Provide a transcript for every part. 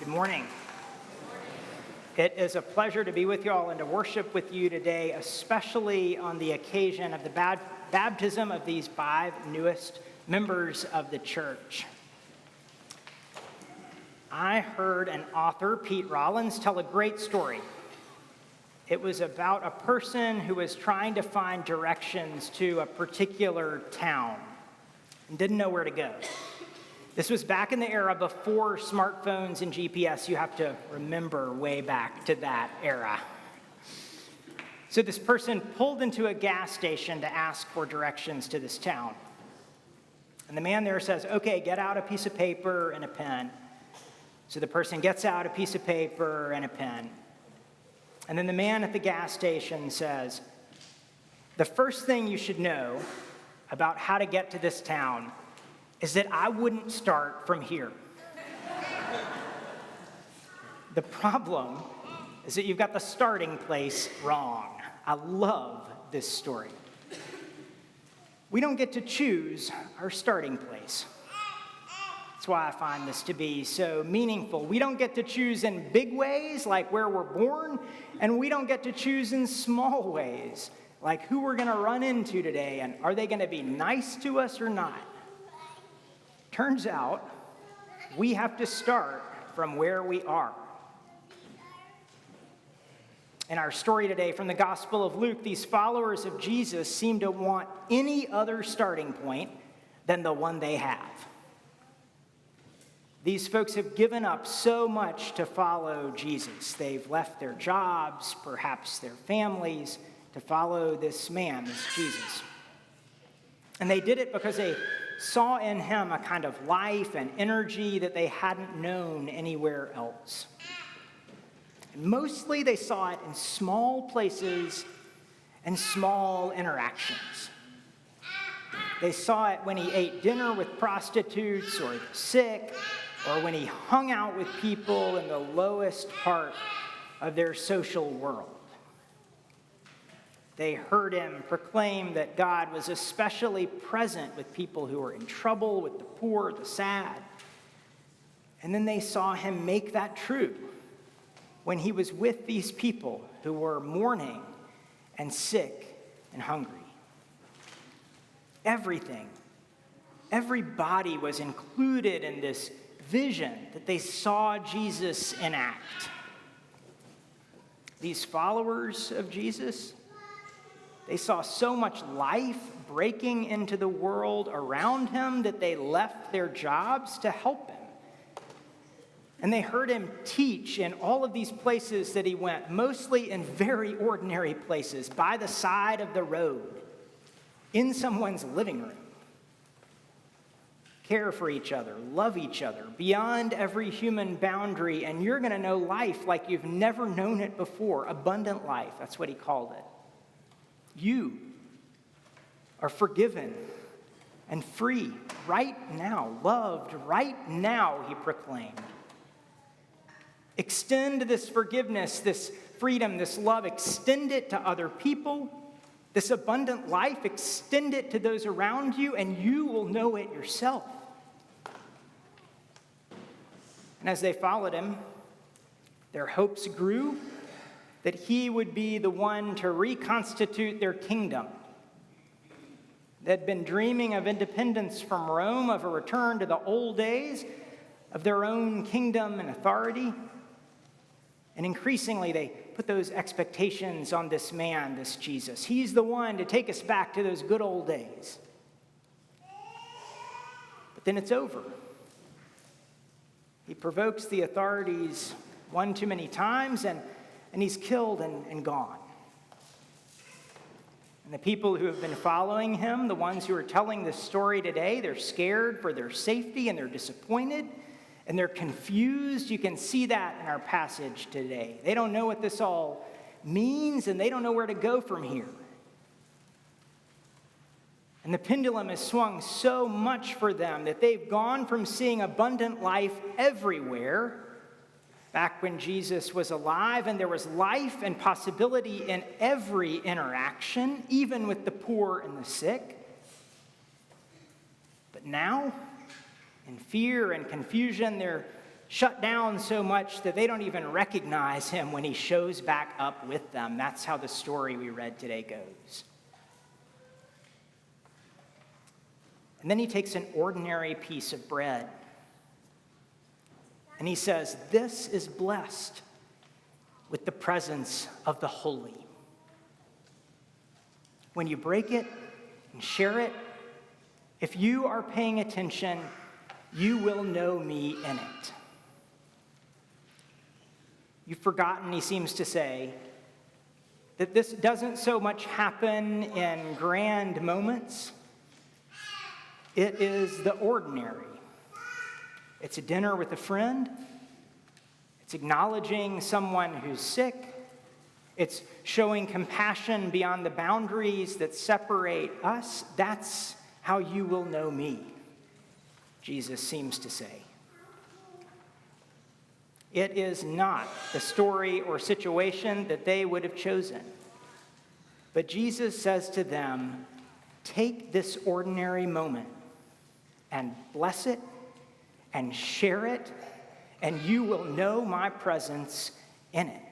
Good morning. It is a pleasure to be with you all and to worship with you today, especially on the occasion of the baptism of these 5 newest members of the church. I heard an author, Pete Rollins, tell a great story. It was about a person who was trying to find directions to a particular town and didn't know where to go. This was back in the era before smartphones and GPS. You have to remember way back to that era. So this person pulled into a gas station to ask for directions to this town. And the man there says, "Okay, get out a piece of paper and a pen." So the person gets out a piece of paper and a pen. And then the man at the gas station says, "The first thing you should know about how to get to this town is that I wouldn't start from here." The problem is that you've got the starting place wrong. I love this story. We don't get to choose our starting place. That's why I find this to be so meaningful. We don't get to choose in big ways, like where we're born, and we don't get to choose in small ways, like who we're going to run into today, and are they going to be nice to us or not? Turns out, we have to start from where we are. In our story today from the Gospel of Luke, these followers of Jesus seem to want any other starting point than the one they have. These folks have given up so much to follow Jesus. They've left their jobs, perhaps their families, to follow this man, this Jesus. And they did it because they saw in him a kind of life and energy that they hadn't known anywhere else. And mostly they saw it in small places and small interactions. They saw it when he ate dinner with prostitutes or the sick, or when he hung out with people in the lowest part of their social world. They heard him proclaim that God was especially present with people who were in trouble, with the poor, the sad. And then they saw him make that true when he was with these people who were mourning and sick and hungry. Everybody was included in this vision that they saw Jesus enact. These followers of Jesus, they saw so much life breaking into the world around him that they left their jobs to help him. And they heard him teach in all of these places that he went, mostly in very ordinary places, by the side of the road, in someone's living room. Care for each other, love each other, beyond every human boundary, and you're going to know life like you've never known it before, abundant life. That's what he called it. You are forgiven and free right now, loved right now, he proclaimed. Extend this forgiveness, this freedom, this love, extend it to other people. This abundant life, extend it to those around you, and you will know it yourself. And as they followed him, their hopes grew that he would be the one to reconstitute their kingdom. They'd been dreaming of independence from Rome, of a return to the old days, of their own kingdom and authority. And increasingly, they put those expectations on this man, this Jesus. He's the one to take us back to those good old days. But then it's over. He provokes the authorities one too many times, and he's killed and gone. And the people who have been following him, the ones who are telling this story today, they're scared for their safety, and they're disappointed, and they're confused. You can see that in our passage today. They don't know what this all means, and they don't know where to go from here. And the pendulum has swung so much for them that they've gone from seeing abundant life everywhere, back when Jesus was alive, and there was life and possibility in every interaction, even with the poor and the sick. But now, in fear and confusion, they're shut down so much that they don't even recognize him when he shows back up with them. That's how the story we read today goes. And then he takes an ordinary piece of bread and he says, "This is blessed with the presence of the holy." When you break it and share it, if you are paying attention, you will know me in it. You've forgotten, he seems to say, that this doesn't so much happen in grand moments. It is the ordinary. It's a dinner with a friend. It's acknowledging someone who's sick. It's showing compassion beyond the boundaries that separate us. That's how you will know me, Jesus seems to say. It is not the story or situation that they would have chosen. But Jesus says to them, take this ordinary moment and bless it and share it, and you will know my presence in it.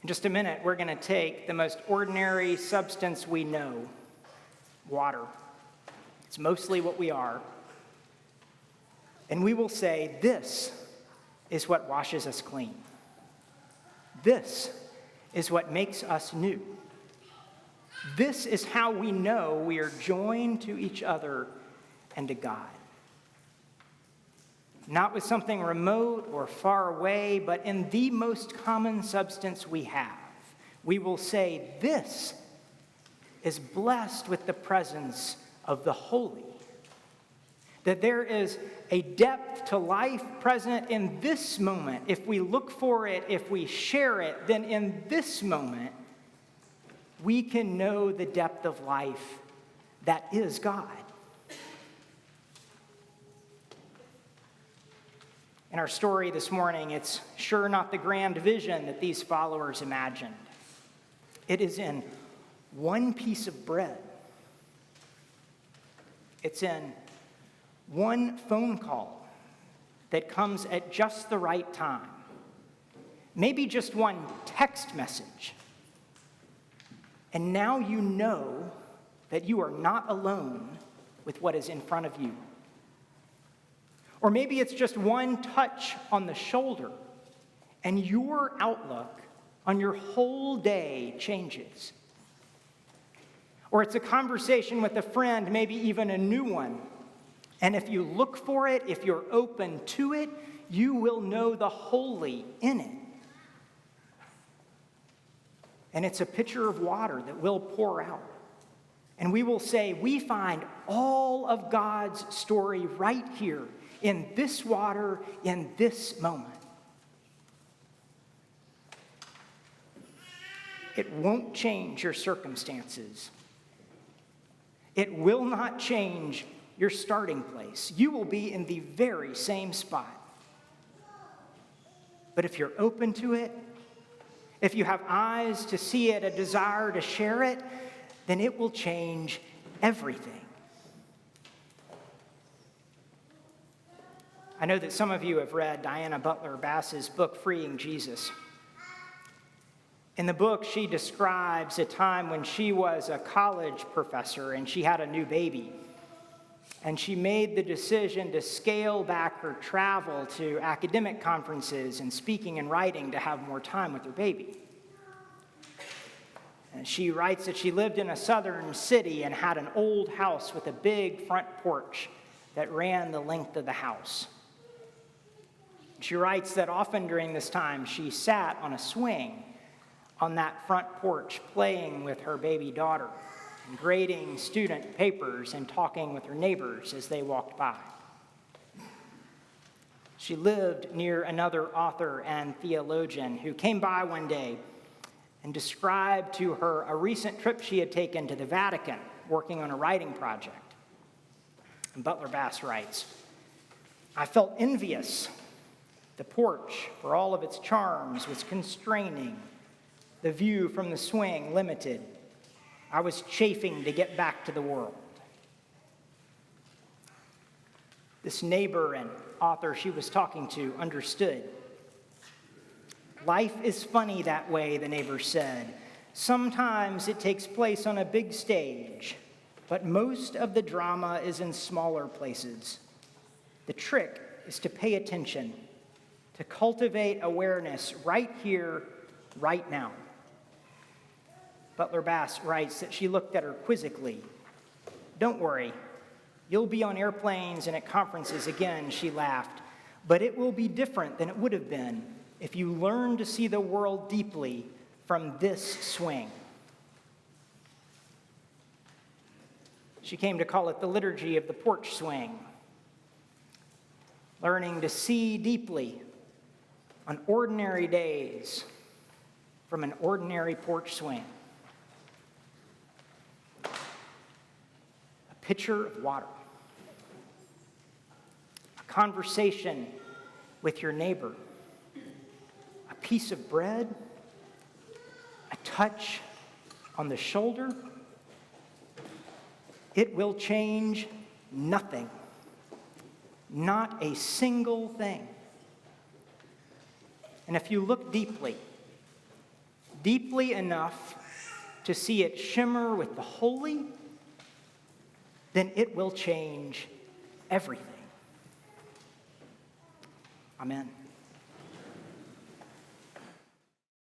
In just a minute, we're going to take the most ordinary substance we know, water. It's mostly what we are. And we will say, this is what washes us clean. This is what makes us new. This is how we know we are joined to each other and to God. Not with something remote or far away, but in the most common substance we have. We will say, this is blessed with the presence of the holy. That there is a depth to life present in this moment. If we look for it, if we share it, then in this moment, we can know the depth of life that is God. In our story this morning, it's sure not the grand vision that these followers imagined. It is in one piece of bread. It's in one phone call that comes at just the right time. Maybe just one text message. And now you know that you are not alone with what is in front of you. Or maybe it's just one touch on the shoulder, and your outlook on your whole day changes. Or it's a conversation with a friend, maybe even a new one. And if you look for it, if you're open to it, you will know the holy in it. And it's a pitcher of water that will pour out. And we will say, we find all of God's story right here in this water, in this moment. It won't change your circumstances. It will not change your starting place. You will be in the very same spot. But if you're open to it, if you have eyes to see it, a desire to share it, then it will change everything. I know that some of you have read Diana Butler Bass's book, Freeing Jesus. In the book, she describes a time when she was a college professor and she had a new baby. And she made the decision to scale back her travel to academic conferences and speaking and writing to have more time with her baby. And she writes that she lived in a southern city and had an old house with a big front porch that ran the length of the house. She writes that often during this time, she sat on a swing on that front porch playing with her baby daughter, and grading student papers and talking with her neighbors as they walked by. She lived near another author and theologian who came by one day and described to her a recent trip she had taken to the Vatican working on a writing project. And Butler Bass writes, I felt envious. The porch, for all of its charms, was constraining. The view from the swing limited. I was chafing to get back to the world. This neighbor and author she was talking to understood. Life is funny that way, the neighbor said. Sometimes it takes place on a big stage, but most of the drama is in smaller places. The trick is to pay attention, to cultivate awareness right here, right now. Butler Bass writes that she looked at her quizzically. Don't worry, you'll be on airplanes and at conferences again, she laughed, but it will be different than it would have been if you learn to see the world deeply from this swing. She came to call it the liturgy of the porch swing. Learning to see deeply on ordinary days from an ordinary porch swing. A pitcher of water. A conversation with your neighbor. A piece of bread. A touch on the shoulder. It will change nothing. Not a single thing. And if you look deeply enough to see it shimmer with the holy, then it will change everything. Amen.